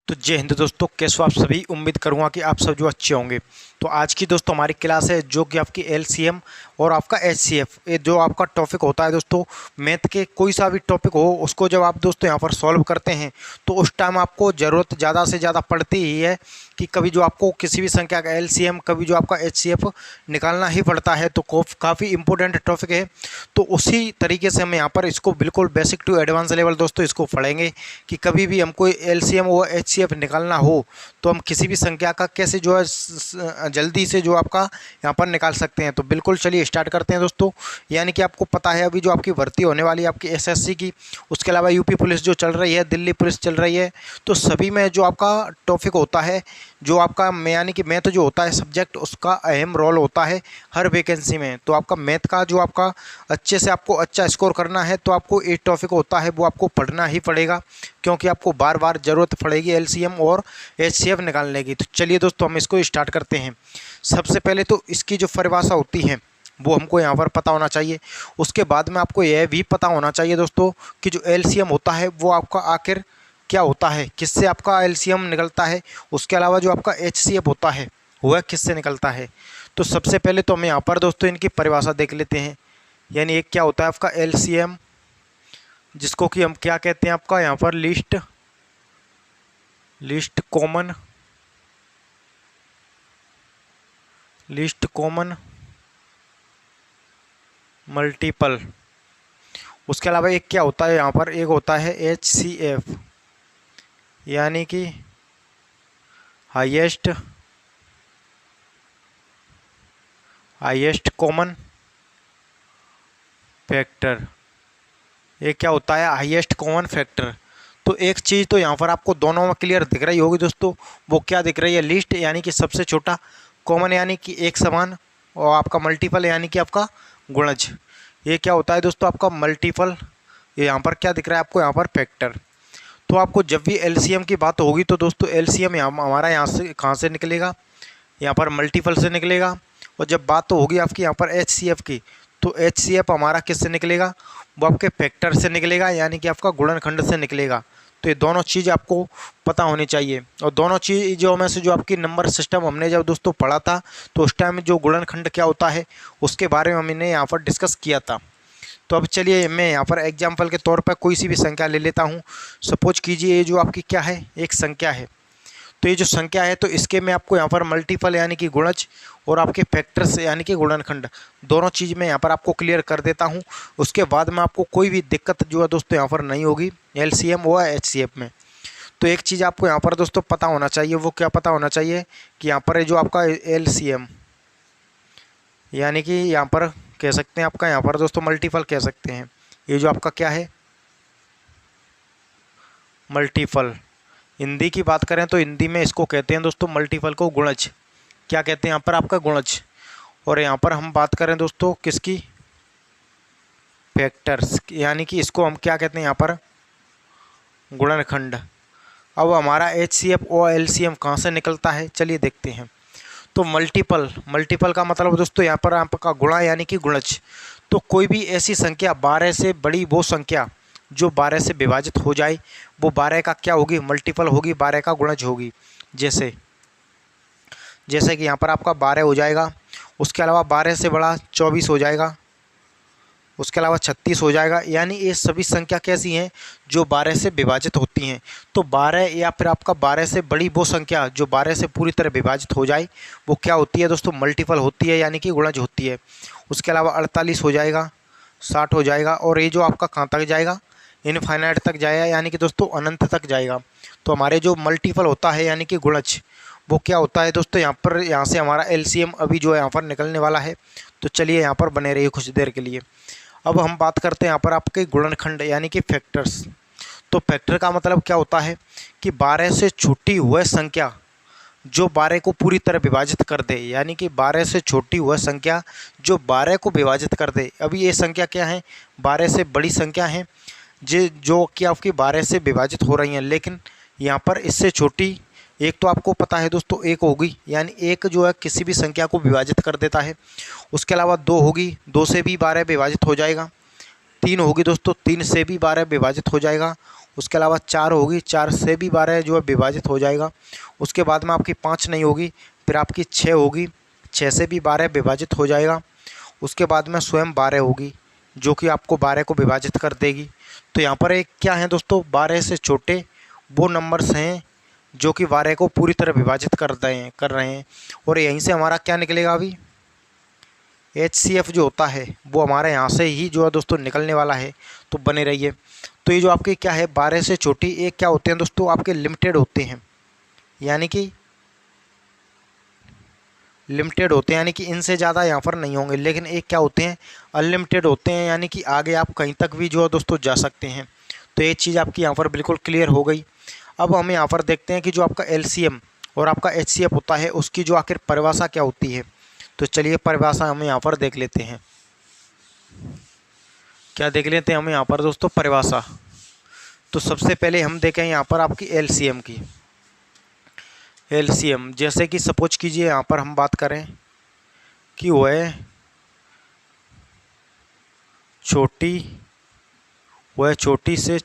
तो जय हिंद दोस्तों, कैसे हो आप सभी। उम्मीद करूंगा कि आप सब जो अच्छे होंगे। तो आज की दोस्तों हमारी क्लास है जो कि आपकी एलसीएम और आपका एचसीएफ, ये जो आपका टॉपिक होता है दोस्तों, मैथ के कोई सा भी टॉपिक हो उसको जब आप दोस्तों यहाँ पर सॉल्व करते हैं तो उस टाइम आपको ज़रूरत ज़्यादा से ज़्यादा पड़ती ही है कि कभी जो आपको किसी भी संख्या का एलसीएम, कभी जो आपका एचसीएफ निकालना ही पड़ता है। तो काफ़ी इंपॉर्टेंट टॉपिक है। तो उसी तरीके से हम यहाँ पर इसको बिल्कुल बेसिक टू एडवांस लेवल दोस्तों इसको पढ़ेंगे कि कभी भी हमको एलसीएम और एचसीएफ निकालना हो तो हम किसी भी संख्या का कैसे जो है जल्दी से जो आपका यहाँ पर निकाल सकते हैं। तो बिल्कुल चलिए स्टार्ट करते हैं दोस्तों। यानी कि आपको पता है अभी जो आपकी भर्ती होने वाली है आपकी एसएससी की, उसके अलावा यूपी पुलिस जो चल रही है, दिल्ली पुलिस चल रही है, तो सभी में जो आपका टॉपिक होता है जो आपका यानी कि मैथ जो होता है सब्जेक्ट, उसका अहम रोल होता है हर वैकेंसी में। तो आपका मैथ का जो आपका अच्छे से आपको अच्छा स्कोर करना है तो आपको एक टॉपिक होता है वो आपको पढ़ना ही पड़ेगा, क्योंकि आपको बार बार ज़रूरत पड़ेगी एलसीएम और एचसीएफ निकालने की। तो चलिए दोस्तों हम इसको स्टार्ट करते हैं। सबसे पहले तो इसकी जो परिभाषा होती है वो हमको यहाँ पर पता होना चाहिए। उसके बाद में आपको यह भी पता होना चाहिए दोस्तों कि जो एलसीएम होता है वो आपका आखिर क्या होता है, किससे आपका एलसीएम निकलता है। उसके अलावा जो आपका एचसीएफ होता है वह किससे निकलता है। तो सबसे पहले तो हम यहाँ पर दोस्तों इनकी परिभाषा देख लेते हैं। यानी एक क्या होता है आपका एलसीएम, जिसको कि हम क्या कहते हैं आपका यहाँ पर लिस्ट कॉमन मल्टीपल। उसके अलावा एक क्या होता है यहाँ पर, एक होता है एचसीएफ, यानी कि हाईएस्ट कॉमन फैक्टर। ये क्या होता है हाईएस्ट कॉमन फैक्टर। तो एक चीज़ तो यहाँ पर आपको दोनों में क्लियर दिख रही होगी दोस्तों, वो क्या दिख रही है, लिस्ट यानी कि सबसे छोटा, कॉमन यानी कि एक समान, और आपका मल्टीपल यानी कि आपका गुणज। ये क्या होता है दोस्तों आपका मल्टीपल। ये यहाँ पर क्या दिख रहा है आपको, यहाँ पर फैक्टर। तो आपको जब भी एलसीएम की बात होगी तो दोस्तों एलसीएम हमारा यहाँ से कहाँ से निकलेगा, यहाँ पर मल्टीपल से निकलेगा। और जब बात तो होगी आपकी यहाँ पर एचसीएफ की, तो एचसीएफ हमारा किससे निकलेगा, वो आपके फैक्टर से निकलेगा, यानी कि आपका गुणनखंड से निकलेगा। तो ये दोनों चीज़ आपको पता होनी चाहिए। और दोनों चीज़ों में से जो आपकी नंबर सिस्टम हमने जब दोस्तों पढ़ा था तो उस टाइम जो गुणनखंड क्या होता है उसके बारे में हमने यहाँ पर डिस्कस किया था। तो अब चलिए मैं यहाँ पर एग्जाम्पल के तौर पर कोई सी भी संख्या ले लेता हूँ। सपोज कीजिए ये जो आपकी क्या है, एक संख्या है। तो ये जो संख्या है तो इसके मैं आपको यहाँ पर मल्टीपल यानी कि गुणज और आपके फैक्टर्स यानी कि गुणनखंड, दोनों चीज़ मैं यहाँ पर आपको क्लियर कर देता हूँ। उसके बाद में आपको कोई भी दिक्कत जो है दोस्तों यहाँ पर नहीं होगी एलसीएम व एचसीएफ में। तो एक चीज़ आपको यहाँ पर दोस्तों पता होना चाहिए, वो क्या पता होना चाहिए कि यहाँ पर जो आपका एलसीएम यानी कि यहाँ पर कह सकते हैं आपका यहाँ पर दोस्तों मल्टीपल कह सकते हैं। ये जो आपका क्या है मल्टीपल, हिंदी की बात करें तो हिंदी में इसको कहते हैं दोस्तों मल्टीपल को गुणज। क्या कहते हैं यहाँ पर आपका गुणज। और यहाँ पर हम बात करें दोस्तों किसकी, फैक्टर्स, यानी कि इसको हम क्या कहते हैं यहाँ पर गुणनखंड। अब हमारा एचसीएफ और एलसीएम कहाँ से निकलता है चलिए देखते हैं। तो मल्टीपल का मतलब दोस्तों यहाँ पर आपका गुणा यानी कि गुणज। तो कोई भी ऐसी संख्या 12 से बड़ी वो संख्या जो 12 से विभाजित हो जाए वो 12 का क्या होगी, मल्टीपल होगी, 12 का गुणज होगी। जैसे कि यहाँ पर आपका 12 हो जाएगा। उसके अलावा 12 से बड़ा 24 हो जाएगा। उसके अलावा 36 हो जाएगा। यानी ये सभी संख्या कैसी हैं जो 12 से विभाजित होती हैं। तो 12 या फिर आपका 12 से बड़ी वो संख्या जो 12 से पूरी तरह विभाजित हो जाए वो क्या होती है दोस्तों, मल्टीपल होती है, यानी कि गुणज होती है। उसके अलावा 48 हो जाएगा, 60 हो जाएगा, और ये जो आपका कहाँ तक जाएगा, इनफाइनाइट तक जाएगा, यानी कि दोस्तों अनंत तक जाएगा। तो हमारे जो मल्टीपल होता है यानी कि गुणज, वो क्या होता है दोस्तों यहाँ से हमारा एलसीएम अभी जो है यहाँ पर निकलने वाला है। तो चलिए यहाँ पर बने रहिए कुछ देर के लिए। अब हम बात करते हैं यहाँ पर आपके गुणनखंड यानी कि फैक्टर्स। तो फैक्टर का मतलब क्या होता है कि 12 से छोटी हुई संख्या जो 12 को पूरी तरह विभाजित कर दे, यानी कि 12 से छोटी हुई संख्या जो 12 को विभाजित कर दे। अभी ये संख्या क्या है, 12 से बड़ी संख्या है जो कि आपकी 12 से विभाजित हो रही हैं, लेकिन यहाँ पर इससे छोटी एक तो आपको पता है दोस्तों एक होगी, यानी एक जो है किसी भी संख्या को विभाजित कर देता है। उसके अलावा 2 होगी, 2 से भी 12 विभाजित हो जाएगा। 3 होगी दोस्तों, 3 से भी 12 विभाजित हो जाएगा। उसके अलावा 4 होगी, 4 से भी 12 जो है विभाजित हो जाएगा। उसके बाद में आपकी 5 नहीं होगी, फिर आपकी 6 होगी, 6 से भी 12 विभाजित हो जाएगा। उसके बाद में स्वयं 12 होगी जो कि आपको 12 को विभाजित कर देगी। तो यहाँ पर एक क्या है दोस्तों, 12 से छोटे वो नंबर्स हैं जो कि 12 को पूरी तरह विभाजित कर रहे हैं। और यहीं से हमारा क्या निकलेगा, अभी HCF जो होता है वो हमारे यहाँ से ही जो है दोस्तों निकलने वाला है। तो बने रहिए। तो ये जो आपके क्या है 12 से छोटी, एक क्या होते हैं दोस्तों, आपके लिमिटेड होते हैं, यानी कि लिमिटेड होते हैं, यानी कि इनसे ज़्यादा यहाँ पर नहीं होंगे। लेकिन एक क्या होते हैं, अनलिमिटेड होते हैं, यानी कि आगे आप कहीं तक भी जो है दोस्तों जा सकते हैं। तो ये चीज़ आपकी यहाँ पर बिल्कुल क्लियर हो गई। अब हम यहाँ पर देखते हैं कि जो आपका LCM और आपका HCF होता है उसकी जो आखिर परिभाषा क्या होती है। तो चलिए परिभाषा हम यहाँ पर देख लेते हैं। क्या देख लेते हैं हम यहाँ पर दोस्तों, परिभाषा। तो सबसे पहले हम देखें यहाँ पर आपकी LCM की। LCM जैसे कि सपोज कीजिए यहाँ पर हम बात करें कि वह छोटी से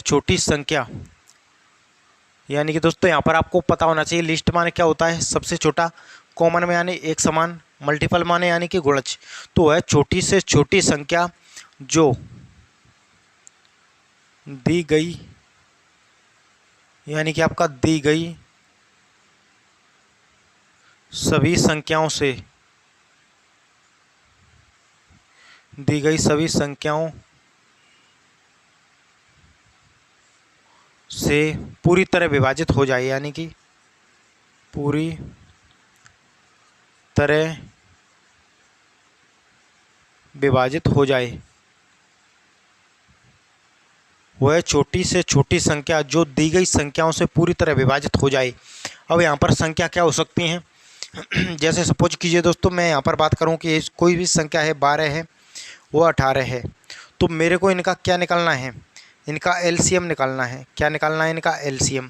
छोटी संख्या, यानी कि दोस्तों यहाँ पर आपको पता होना चाहिए लिस्ट माने क्या होता है, सबसे छोटा, कॉमन में यानी एक समान, मल्टीपल माने यानी कि गुणज। तो वह छोटी से छोटी संख्या जो दी गई, यानी कि आपका दी गई सभी संख्याओं से पूरी तरह विभाजित हो जाए, यानी कि पूरी तरह विभाजित हो जाए। वह छोटी से छोटी संख्या जो दी गई संख्याओं से पूरी तरह विभाजित हो जाए। अब यहाँ पर संख्या क्या हो सकती हैं जैसे सपोज कीजिए दोस्तों, मैं यहाँ पर बात करूँ कि कोई भी संख्या है, 12 है, वो 18 है। तो मेरे को इनका क्या निकालना है, इनका LCM निकालना है। क्या निकालना है, इनका LCM।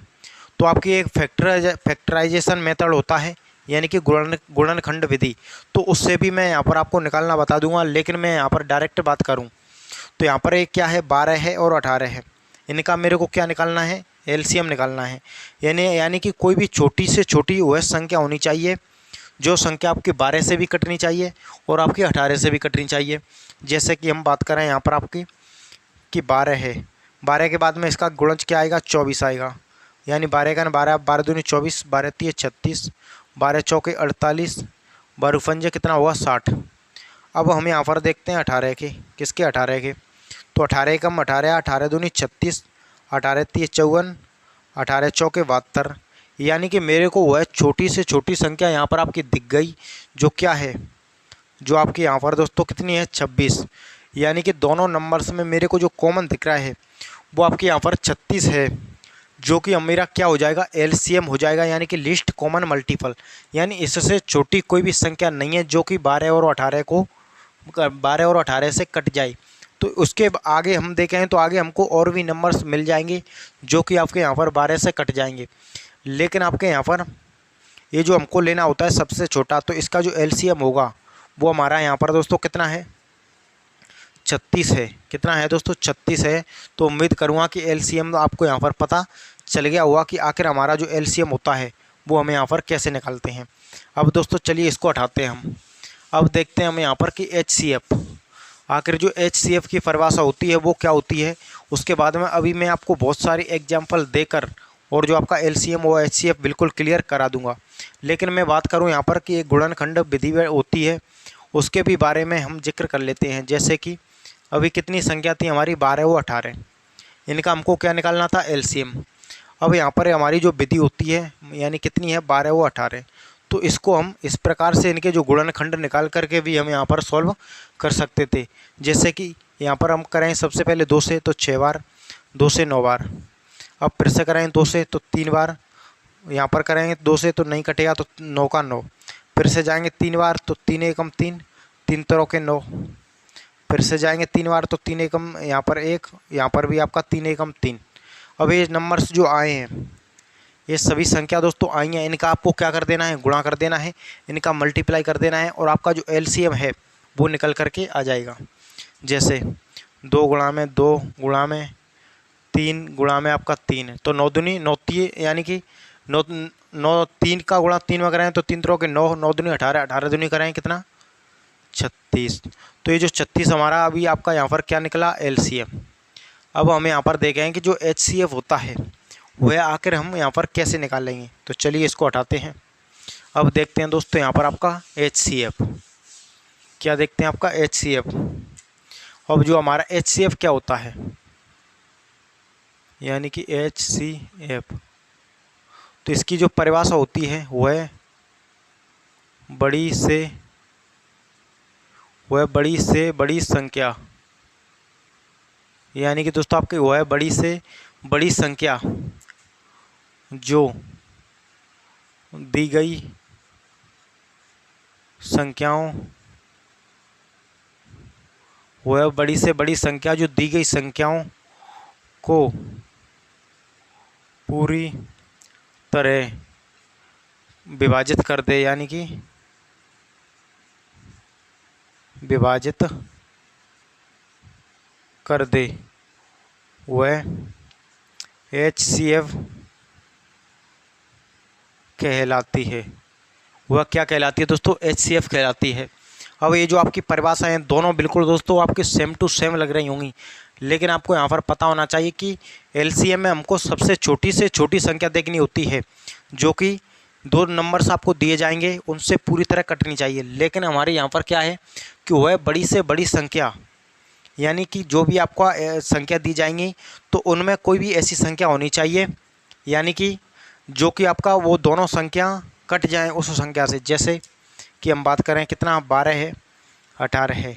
तो आपकी एक फैक्टराइजेशन मेथड होता है, यानी कि गुणनखंड विधि। तो उससे भी मैं यहाँ पर आपको निकालना बता दूंगा, लेकिन मैं यहाँ पर डायरेक्ट बात करूँ तो यहाँ पर एक क्या है, 12 है और 18 है। इनका मेरे को क्या निकालना है, LCM निकालना है। यानी कि कोई भी छोटी से छोटी वह संख्या होनी चाहिए जो संख्या आपकी 12 से भी कटनी चाहिए और आपकी 18 से भी कटनी चाहिए। जैसे कि हम बात करें यहाँ पर आपकी कि 12 है, 12 के बाद में इसका गुणज क्या आएगा, 24 आएगा। यानी 12 का 12, 12 दूनी 24, 12 तिये 36, 12 चौके 48, 12 पंजे कितना हुआ, 60। अब हम यहाँ पर देखते हैं 18 के, किसके 18 के। तो 18 कम 18, 18 दूनी 36, 18 तिये 54, 18 चौके 72। यानी कि मेरे को वह छोटी से छोटी संख्या यहाँ पर आपकी दिख गई, जो क्या है, जो आपके यहाँ पर दोस्तों कितनी है, 26। यानी कि दोनों नंबर्स में मेरे को जो कॉमन दिख रहा है वो आपके यहाँ पर 36 है, जो कि अब मेरा क्या हो जाएगा, LCM हो जाएगा, यानी कि लिस्ट कॉमन मल्टीपल। यानी इससे छोटी कोई भी संख्या नहीं है जो कि 12 और 18 से कट जाए। तो उसके आगे हम देखें तो आगे हमको और भी नंबर्स मिल जाएंगे जो कि आपके यहाँ पर 12 से कट जाएंगे। लेकिन आपके यहाँ पर ये जो हमको लेना होता है सबसे छोटा, तो इसका जो LCM होगा वो हमारा यहाँ पर दोस्तों कितना है, 36 है। कितना है दोस्तों, 36 है। तो उम्मीद करूँगा कि LCM आपको यहाँ पर पता चल गया हुआ कि आखिर हमारा जो LCM होता है वो हमें यहाँ पर कैसे निकालते हैं। अब दोस्तों चलिए इसको हटाते हैं हम। अब देखते हैं हम यहाँ पर कि HCF, आखिर जो HCF की परिभाषा होती है वो क्या होती है। उसके बाद में अभी मैं आपको बहुत सारी एग्जाम्पल देकर और जो आपका LCM और HCF बिल्कुल क्लियर करा दूंगा। लेकिन मैं बात करूं यहाँ पर कि एक गुणनखंड विधि होती है, उसके भी बारे में हम जिक्र कर लेते हैं। जैसे कि अभी कितनी संख्या थी हमारी, 12 व 18, इनका हमको क्या निकालना था, LCM। अब यहाँ पर हमारी जो विधि होती है यानी कितनी है, 12 व 18, तो इसको हम इस प्रकार से इनके जो गुणनखंड निकाल करके भी हम यहाँ पर सॉल्व कर सकते थे। जैसे कि यहाँ पर हम करें सबसे पहले 2 से तो 6 बार, 2 से 9 बार। अब फिर से करें 2 से तो 3 बार, यहाँ पर करेंगे 2 से तो नहीं कटेगा तो 9 का 9। फिर से जाएंगे 3 बार तो 3 एकम 3, 3 तरों के 9। फिर से जाएंगे 3 बार तो 3 एकम यहाँ पर 1, यहाँ पर भी आपका 3 एकम 3। अब ये नंबर्स जो आए हैं, ये सभी संख्या दोस्तों आई हैं, इनका आपको क्या कर देना है, गुणा कर देना है, इनका मल्टीप्लाई कर देना है और आपका जो LCM है वो निकल करके आ जाएगा। जैसे 2 गुणा में 2 गुणा में 3 गुणा में आपका 3, तो 9 दूनी 9 यानी कि 9 9 3 का गुणा 3 में कराएं तो 3 त्रों के 9, 9 दूनी 18, 18 दूनी कराएं कितना 36। तो ये जो 36 हमारा अभी आपका यहाँ पर क्या निकला एलसीएम। अब हम यहाँ पर देखें कि जो एचसीएफ होता है वह आखिर हम यहाँ पर कैसे निकालेंगे। तो चलिए इसको हटाते हैं। अब देखते हैं दोस्तों यहाँ पर आपका एचसीएफ क्या देखते हैं आपका एचसीएफ। अब जो हमारा एचसीएफ क्या होता है यानी कि एचसीएफ, तो इसकी जो परिभाषा होती है वह बड़ी से बड़ी संख्या, यानी कि दोस्तों आपकी वह बड़ी से बड़ी संख्या जो दी गई संख्याओं, वह बड़ी से बड़ी संख्या जो दी गई संख्याओं को पूरी तरह विभाजित कर दे, यानी कि विभाजित कर दे, वह एचसीएफ कहलाती है। वह क्या कहलाती है दोस्तों एचसीएफ कहलाती है। अब ये जो आपकी परिभाषा है दोनों बिल्कुल दोस्तों आपकी सेम टू सेम लग रही होंगी, लेकिन आपको यहाँ पर पता होना चाहिए कि एलसीएम में हमको सबसे छोटी से छोटी संख्या देखनी होती है, जो कि 2 नंबर्स आपको दिए जाएंगे उनसे पूरी तरह कटनी चाहिए। लेकिन हमारे यहाँ पर क्या है कि वह बड़ी से बड़ी संख्या, यानी कि जो भी आपको संख्या दी जाएंगी तो उनमें कोई भी ऐसी संख्या होनी चाहिए, यानी कि जो कि आपका वो दोनों संख्या कट जाएं उस संख्या से। जैसे कि हम बात करें कितना 12 है 18 है,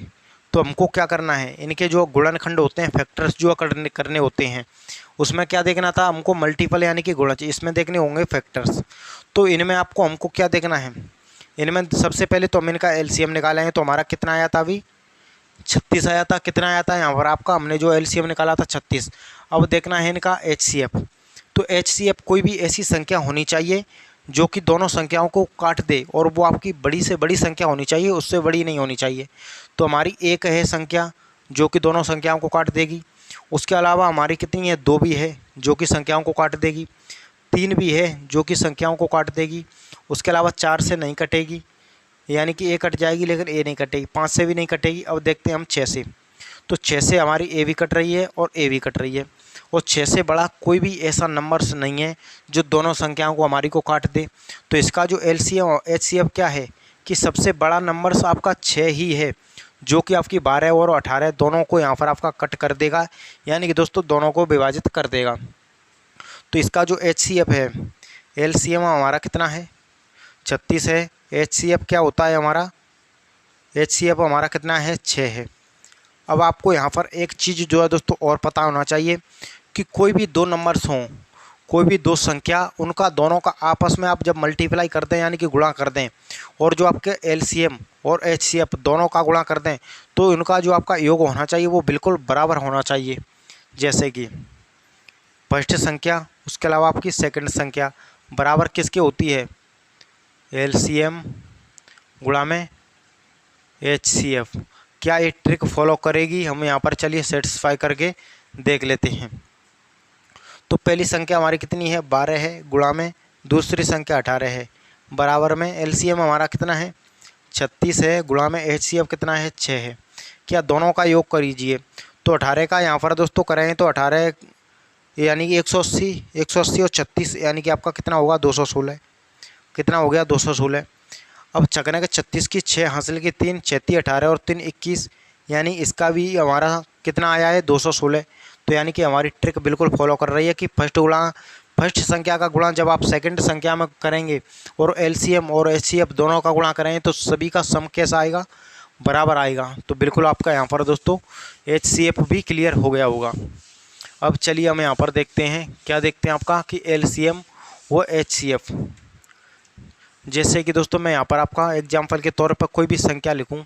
तो हमको क्या करना है इनके जो गुणनखंड होते हैं फैक्टर्स जो करने होते हैं उसमें क्या देखना था हमको मल्टीपल यानी कि गुणज, इसमें देखने होंगे फैक्टर्स। तो इनमें हमको क्या देखना है, इनमें सबसे पहले तो हम इनका एलसीएम निकालेंगे। तो हमारा कितना आया था अभी 36 आया था। कितना आया था यहाँ पर आपका हमने जो एलसीएम निकाला था 36। अब देखना है इनका एचसीएफ। तो एचसीएफ कोई भी ऐसी संख्या होनी चाहिए जो कि दोनों संख्याओं को काट दे, और वो आपकी बड़ी से बड़ी संख्या होनी चाहिए, उससे बड़ी नहीं होनी चाहिए। तो हमारी एक है संख्या जो कि दोनों संख्याओं को काट देगी। उसके अलावा हमारी कितनी है 2 भी है जो कि संख्याओं को काट देगी, 3 भी है जो कि संख्याओं को काट देगी। उसके अलावा 4 से नहीं कटेगी, यानी कि ए कट जाएगी लेकिन ए नहीं कटेगी। 5 से भी नहीं कटेगी। अब देखते हैं हम 6 से। तो 6 से हमारी ए भी कट रही है और ए भी कट रही है, और 6 से बड़ा कोई भी ऐसा नंबर्स नहीं है जो दोनों संख्याओं को हमारी को काट दे। तो इसका जो एलसीएम और एचसीएफ क्या है कि सबसे बड़ा नंबर्स आपका 6 ही है, जो कि आपकी 12 और 18 दोनों को यहाँ पर आपका कट कर देगा, यानी कि दोस्तों दोनों को विभाजित कर देगा। तो इसका जो एचसीएफ है, एलसीएम हमारा कितना है 36 है। एचसीएफ क्या होता है हमारा, एचसीएफ हमारा कितना है 6 है। अब आपको यहाँ पर एक चीज़ जो है दोस्तों और पता होना चाहिए कि कोई भी 2 नंबर्स हों, कोई भी 2 संख्या, उनका दोनों का आपस में आप जब मल्टीप्लाई कर दें यानी कि गुणा कर दें, और जो आपके एलसीएम और एचसीएफ दोनों का गुणा कर दें, तो उनका जो आपका योग होना चाहिए वो बिल्कुल बराबर होना चाहिए। जैसे कि फर्स्ट संख्या उसके अलावा आपकी सेकंड संख्या बराबर किसके होती है, एलसीएम गुणा में एचसीएफ। क्या ये ट्रिक फॉलो करेगी, हम यहाँ पर चलिए सेटिस्फाई करके देख लेते हैं। तो पहली संख्या हमारी कितनी है 12 है, गुणा में दूसरी संख्या 18 है, बराबर में एलसीएम हमारा कितना है 36 है, गुणा में एचसीएफ कितना है 6 है। क्या दोनों का योग करीजिए। तो 18 का यहाँ पर दोस्तों करें तो 18 यानी कि 180 और 36 यानी कि आपका कितना होगा 216। कितना हो गया 216। अब चकने के 36 की 6 हासिल की 3, 36 18 और 3 21, यानी इसका भी हमारा कितना आया है 216। तो यानी कि हमारी ट्रिक बिल्कुल फॉलो कर रही है कि फर्स्ट संख्या का गुणा जब आप सेकंड संख्या में करेंगे और एलसीएम और एचसीएफ दोनों का गुणा करेंगे तो सभी का सम कैसा आएगा, बराबर आएगा। तो बिल्कुल आपका यहाँ पर दोस्तों एचसीएफ भी क्लियर हो गया होगा। अब चलिए हम यहाँ पर देखते हैं, क्या देखते हैं आपका कि एलसीएम व एचसीएफ। जैसे कि दोस्तों मैं यहाँ पर आपका एग्जाम्पल के तौर पर कोई भी संख्या लिखूँ।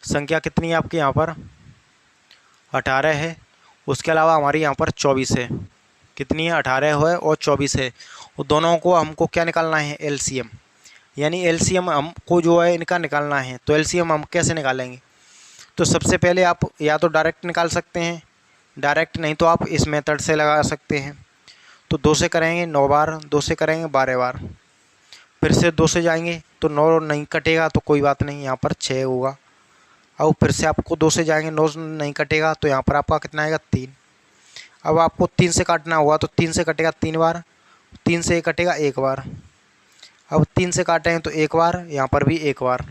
संख्या कितनी है आपकी यहाँ पर 18 है, उसके अलावा हमारी यहाँ पर 24 है। कितनी है 18 है और 24 है, और दोनों को हमको क्या निकालना है एलसीएम, यानी एलसीएम हमको जो है इनका निकालना है। तो एलसीएम हम कैसे निकालेंगे, तो सबसे पहले आप या तो डायरेक्ट निकाल सकते हैं, डायरेक्ट नहीं तो आप इस मेथड से लगा सकते हैं। तो 2 से करेंगे 9 बार, 2 से करेंगे 12 बार, फिर से 2 से जाएंगे तो 9 नहीं कटेगा तो कोई बात नहीं, यहाँ पर 6 होगा। अब फिर से आपको 2 से जाएंगे, 9 नहीं कटेगा तो यहाँ पर आपका कितना आएगा 3। अब आपको 3 से काटना होगा तो 3 से कटेगा 3 बार, 3 से कटेगा 1 बार। अब 3 से काटेंगे तो 1 बार, यहाँ पर भी 1 बार।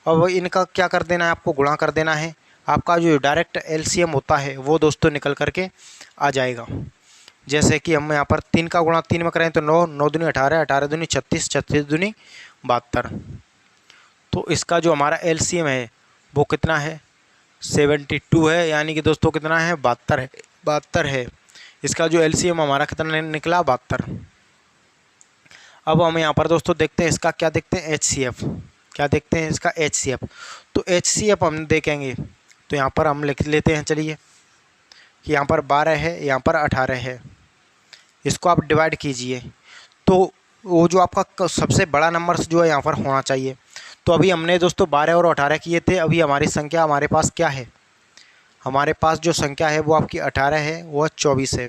अब इनका क्या कर देना है, आपको गुणा कर देना है। आपका जो डायरेक्ट एलसीएम होता है वो दोस्तों निकल करके आ जाएगा। जैसे कि हम यहाँ पर 3 का गुणा 3 में करें तो 9, 9 दूनी 18, 18 दूनी 36, 36 दूनी 72। तो इसका जो हमारा एलसीएम है वो कितना है, 72 है, यानी कि दोस्तों कितना है, 72 है, 72 है। इसका जो एलसीएम हमारा कितना निकला, 72। अब हम यहाँ पर दोस्तों देखते हैं इसका क्या देखते हैं, एचसीएफ। क्या देखते हैं इसका, एचसीएफ। तो एचसीएफ हम देखेंगे तो यहाँ पर हम लिख लेते हैं, चलिए कि यहाँ पर 12 है, यहाँ पर 18 है। इसको आप डिवाइड कीजिए तो वो जो आपका सबसे बड़ा नंबर जो है यहाँ पर होना चाहिए। तो अभी हमने दोस्तों 12 और 18 किए थे। अभी हमारी संख्या हमारे पास क्या है, हमारे पास जो संख्या है वो आपकी 18 है, वो 24 है।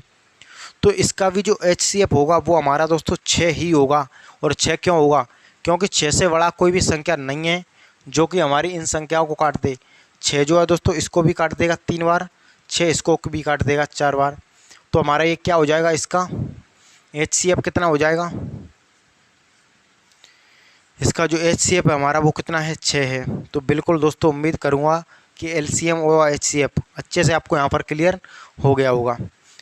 तो इसका भी जो एचसीएफ होगा वो हमारा दोस्तों 6 ही होगा। और 6 क्यों होगा, क्योंकि 6 से बड़ा कोई भी संख्या नहीं है जो कि हमारी इन संख्याओं को काट दे। 6 जो है दोस्तों इसको भी काट देगा 3 बार, 6 इसको भी काट देगा 4 बार। तो हमारा ये क्या हो जाएगा, इसका एचसीएफ कितना हो जाएगा, इसका जो एचसीएफ है हमारा वो कितना है, 6 है। तो बिल्कुल दोस्तों उम्मीद करूँगा कि एलसीएम और एचसीएफ अच्छे से आपको यहाँ पर क्लियर हो गया होगा।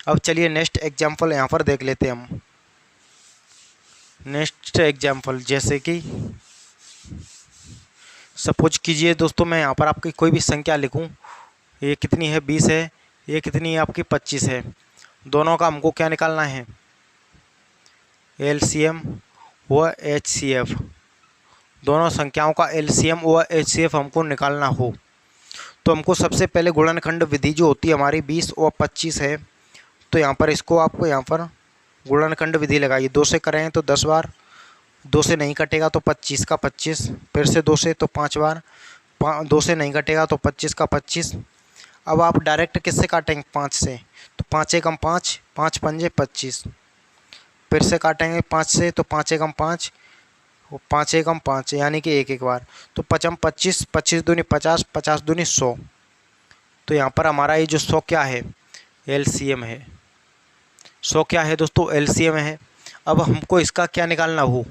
अब चलिए नेक्स्ट एग्जाम्पल यहाँ पर देख लेते हैं हम। नेक्स्ट एग्जाम्पल जैसे कि सपोज कीजिए दोस्तों मैं यहाँ पर आपकी कोई भी संख्या लिखूँ, ये कितनी है 20 है, ये कितनी है आपकी 25 है। दोनों का हमको क्या निकालना है, एलसीएम व एचसीएफ। दोनों संख्याओं का एलसीएम व एचसीएफ हमको निकालना हो तो हमको सबसे पहले गुणनखंड विधि जो होती है हमारी 20 और 25 है। तो यहाँ पर इसको आपको यहाँ पर गुणनखंड विधि लगाइए। 2 से करें तो 10 बार, 2 से नहीं कटेगा तो 25 का 25, फिर से 2 से तो 5 बार, 2 से नहीं कटेगा तो 25 का 25। अब आप डायरेक्ट किससे काटेंगे, 5 से, तो 5 एकम 5, 5 पंजे 25। फिर से काटेंगे 5 से तो 5 एकम 5, 5 एकम 5 यानी कि एक बार। तो 5 25, 25 दूनी 50, 50 दूनी 100। तो यहाँ पर हमारा ये जो 100 क्या है, एलसीएम है। 100 क्या है दोस्तों, एलसीएम है। अब हमको इसका क्या निकालना हो,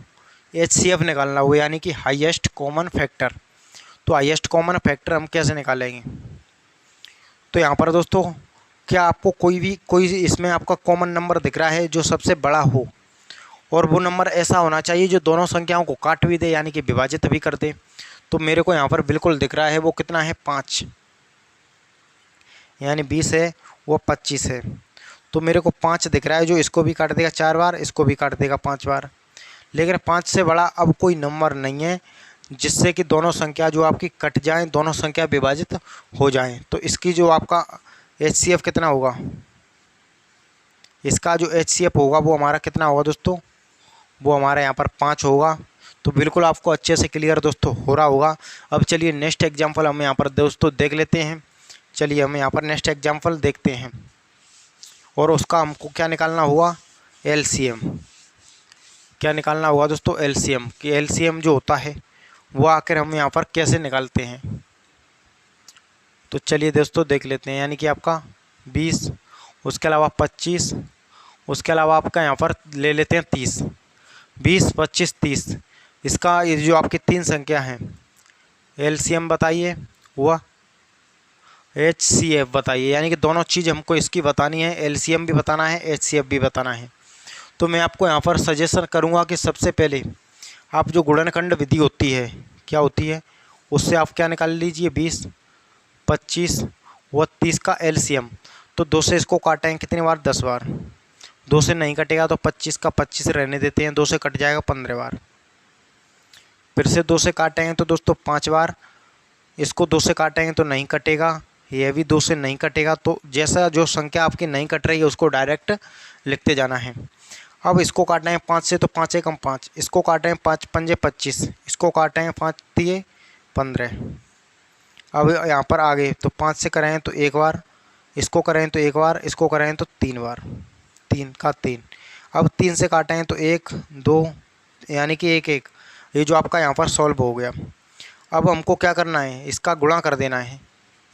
एचसीएफ निकालना हो, यानी कि हाईएस्ट कॉमन फैक्टर। तो हाईएस्ट कॉमन फैक्टर हम कैसे निकालेंगे, तो यहाँ पर दोस्तों क्या आपको कोई इसमें आपका कॉमन नंबर दिख रहा है जो सबसे बड़ा हो, और वो नंबर ऐसा होना चाहिए जो दोनों संख्याओं को काट भी दे, यानी कि विभाजित भी कर दे। तो मेरे को यहाँ पर बिल्कुल दिख रहा है वो कितना है, 5, यानी 20 है वो 25 है। तो मेरे को 5 दिख रहा है जो इसको भी काट देगा 4 बार, इसको भी काट देगा 5 बार। लेकिन 5 से बड़ा अब कोई नंबर नहीं है जिससे कि दोनों संख्या जो आपकी कट जाएं, दोनों संख्या विभाजित हो जाएं। तो इसकी जो आपका एचसीएफ कितना होगा, इसका जो एचसीएफ होगा वो हमारा कितना होगा दोस्तों, वो हमारा यहाँ पर 5 होगा। तो बिल्कुल आपको अच्छे से क्लियर दोस्तों हो रहा होगा। अब चलिए नेक्स्ट एग्जांपल हम यहाँ पर दोस्तों देख लेते हैं। चलिए हम यहाँ पर नेक्स्ट एग्जांपल देखते हैं और उसका हमको क्या निकालना होगा, एलसीएम। क्या निकालना होगा दोस्तों, एलसीएम। कि एलसीएम जो होता है वो आखिर हम यहाँ पर कैसे निकालते हैं। तो चलिए दोस्तों देख लेते हैं, यानी कि आपका 20, उसके अलावा 25, उसके अलावा आपका यहाँ पर ले लेते हैं 30। 20, 25, 30, इसका ये जो आपकी 3 संख्या हैं, एलसीएम बताइए हुआ, एचसीएफ बताइए। यानी कि दोनों चीज़ हमको इसकी बतानी है, एलसीएम भी बताना है, एचसीएफ भी बताना है। तो मैं आपको यहाँ पर सजेशन करूँगा कि सबसे पहले आप जो गुणनखंड विधि होती है, क्या होती है, उससे आप क्या निकाल लीजिए, 20, 25 व 30 का एलसीएम। तो 2 से इसको काटेंगे कितनी बार, 10 बार। 2 से नहीं कटेगा तो 25 का 25 रहने देते हैं, 2 से कट जाएगा 15 बार। फिर से 2 से काटेंगे तो दोस्तों 5 बार, इसको 2 से काटेंगे तो नहीं कटेगा, यह भी 2 से नहीं कटेगा। तो जैसा जो संख्या आपकी नहीं कट रही है उसको डायरेक्ट लिखते जाना है। अब इसको काटना है 5 से तो 5 एकम 5, इसको काटें 5 पंजे 25, इसको काटें 5 तिये 15। अब यहाँ पर आगे तो 5 से करें तो एक बार, इसको करें तो एक बार, इसको करें तो 3 बार, 3 का 3। अब 3 से काटें तो 1 2, यानी कि 1 1। ये जो आपका यहाँ पर सॉल्व हो गया। अब हमको क्या करना है, इसका गुणा कर देना है,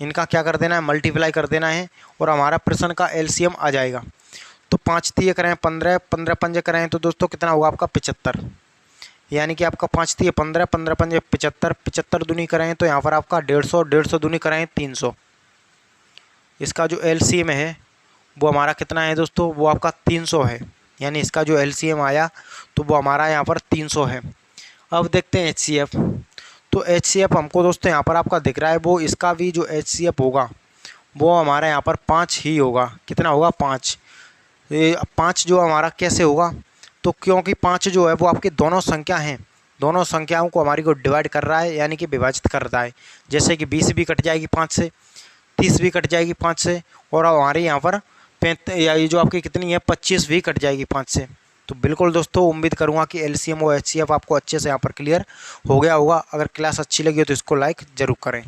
इनका क्या कर देना है, मल्टीप्लाई कर देना है, और हमारा प्रश्न का एलसीएम आ जाएगा। तो 5 तिये करें 15, 15 पंजे करें तो दोस्तों कितना होगा आपका 75, यानी कि आपका 5 तिये 15, 15 पंजे 75, 75 दूनी करें तो यहाँ पर आपका 150, 150 दूनी करें 300। इसका जो एलसीएम है वो हमारा कितना है दोस्तों, वो आपका 300 है, यानी इसका जो एलसीएम आया तो वो हमारा यहाँ पर 300 है। अब देखते हैं एचसीएफ। तो एचसीएफ हमको दोस्तों यहाँ पर आपका दिख रहा है, वो इसका भी जो एचसीएफ होगा वो हमारा यहाँ पर 5 ही होगा। कितना होगा 5। ये 5 जो हमारा कैसे होगा, तो क्योंकि 5 जो है वो आपकी दोनों संख्या हैं, दोनों संख्याओं को हमारी को डिवाइड कर रहा है, यानी कि विभाजित कर रहा है। जैसे कि 20 भी कट जाएगी 5 से, 30 भी कट जाएगी 5 से, और हमारे यहाँ पर या ये जो आपकी कितनी है 25 भी कट जाएगी 5 से। तो बिल्कुल दोस्तों उम्मीद करूँगा कि एलसीएम और एचसीएफ आपको अच्छे से यहाँ पर क्लियर हो गया होगा। अगर क्लास अच्छी लगी हो तो इसको लाइक ज़रूर करें।